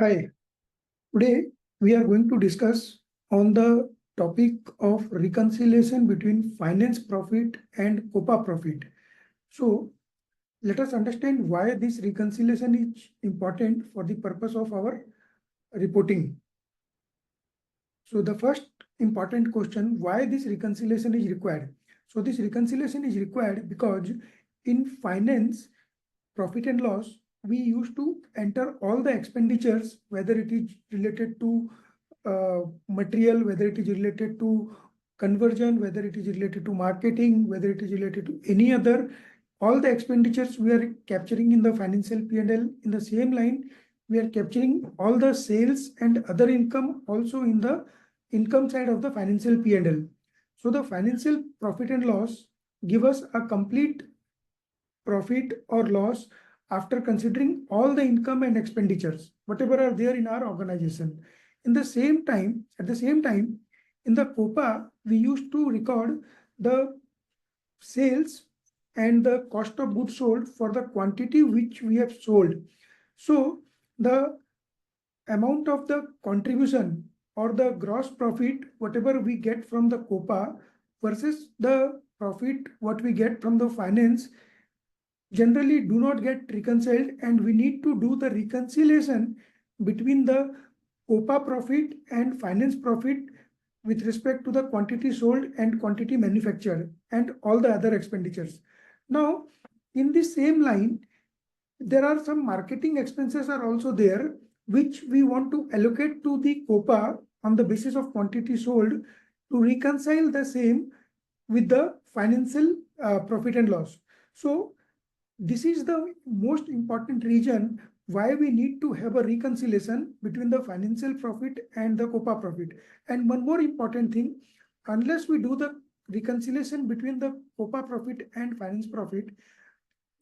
Hi, today we are going to discuss on the topic of reconciliation between finance profit and COPA profit. So let us understand why this reconciliation is important for the purpose of our reporting. So the first important question, why this reconciliation is required? So this reconciliation is required because in finance, profit and loss, we used to enter all the expenditures, whether it is related to material, whether it is related to conversion, whether it is related to marketing, whether it is related to any other, all the expenditures we are capturing in the financial P&L. In the same line, we are capturing all the sales and other income also in the income side of the financial P&L. So the financial profit and loss give us a complete profit or loss after considering all the income and expenditures, whatever are there in our organization. At the same time, in the COPA, we used to record the sales and the cost of goods sold for the quantity which we have sold. So the amount of the contribution or the gross profit, whatever we get from the COPA versus the profit what we get from the finance, generally do not get reconciled, and we need to do the reconciliation between the COPA profit and finance profit with respect to the quantity sold and quantity manufactured and all the other expenditures. Now, in the same line, there are some marketing expenses are also there, which we want to allocate to the COPA on the basis of quantity sold to reconcile the same with the financial profit and loss. So this is the most important reason why we need to have a reconciliation between the financial profit and the COPA profit. And one more important thing, unless we do the reconciliation between the COPA profit and finance profit,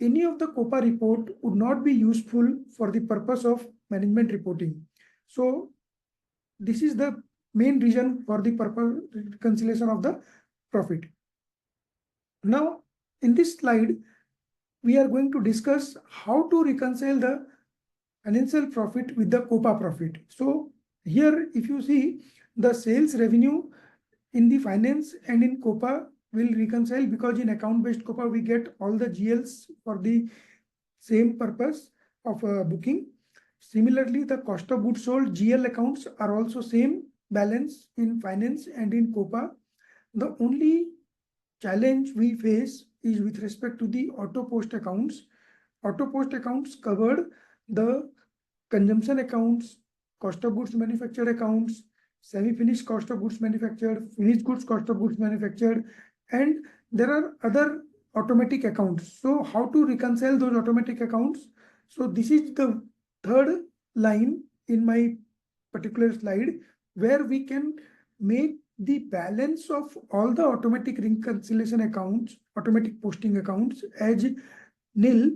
any of the COPA report would not be useful for the purpose of management reporting. So this is the main reason for the purpose reconciliation of the profit. Now, in this slide, we are going to discuss how to reconcile the financial profit with the COPA profit. So here, if you see, the sales revenue in the finance and in COPA will reconcile, because in account-based COPA, we get all the GLs for the same purpose of booking. Similarly, the cost of goods sold GL accounts are also same balance in finance and in COPA. The only challenge we face is with respect to the auto post accounts. Auto post accounts covered the consumption accounts, cost of goods manufactured accounts, semi-finished cost of goods manufactured, finished goods cost of goods manufactured, and there are other automatic accounts. So how to reconcile those automatic accounts? So this is the third line in my particular slide, where we can make the balance of all the automatic reconciliation accounts, automatic posting accounts as nil,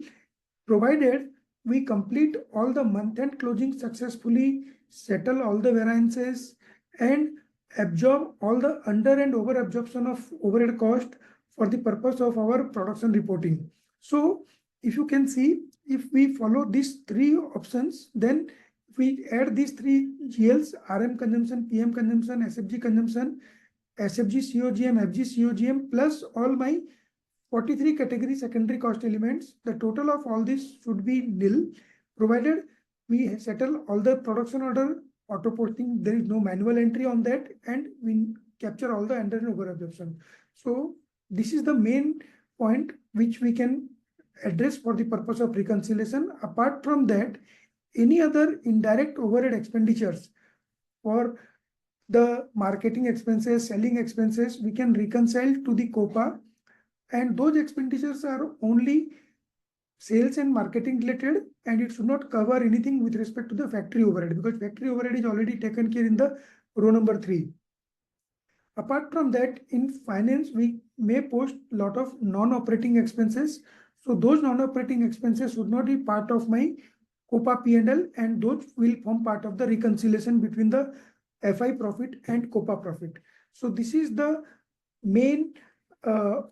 provided we complete all the month-end closing successfully, settle all the variances, and absorb all the under and over absorption of overhead cost for the purpose of our production reporting. So if you can see, if we follow these three options, then we add these three GLs, RM consumption, PM consumption, SFG consumption, SFG COGM, FG COGM, plus all my 43 category secondary cost elements. The total of all this should be nil, provided we settle all the production order, auto posting, there is no manual entry on that, and we capture all the under and over absorption. So this is the main point which we can address for the purpose of reconciliation. Apart from that, any other indirect overhead expenditures for the marketing expenses, selling expenses, we can reconcile to the COPA, and those expenditures are only sales and marketing related, and it should not cover anything with respect to the factory overhead, because factory overhead is already taken care in the row number 3. Apart from that, in finance, we may post a lot of non-operating expenses. So those non-operating expenses should not be part of my COPA P&L, and those will form part of the reconciliation between the FI profit and COPA profit. So this is the main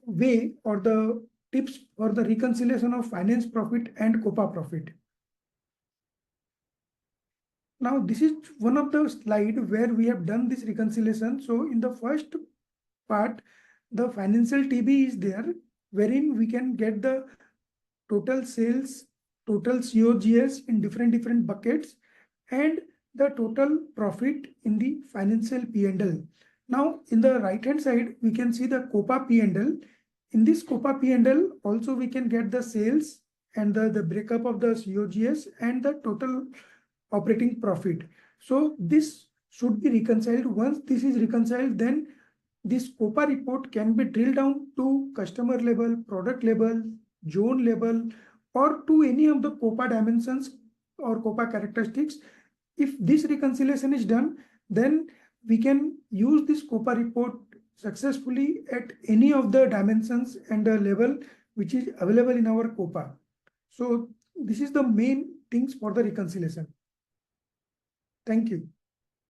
way or the tips for the reconciliation of finance profit and COPA profit. Now this is one of the slide where we have done this reconciliation. So in the first part, the financial TB is there, wherein we can get the total sales, total COGS in different buckets, and the total profit in the financial P&L. Now, in the right hand side, we can see the COPA P&L. In this COPA P&L, also we can get the sales and the breakup of the COGS and the total operating profit. So this should be reconciled. Once this is reconciled, then this COPA report can be drilled down to customer level, product level, zone level, or to any of the COPA dimensions or COPA characteristics. If this reconciliation is done, then we can use this COPA report successfully at any of the dimensions and the level which is available in our COPA. So this is the main things for the reconciliation. Thank you.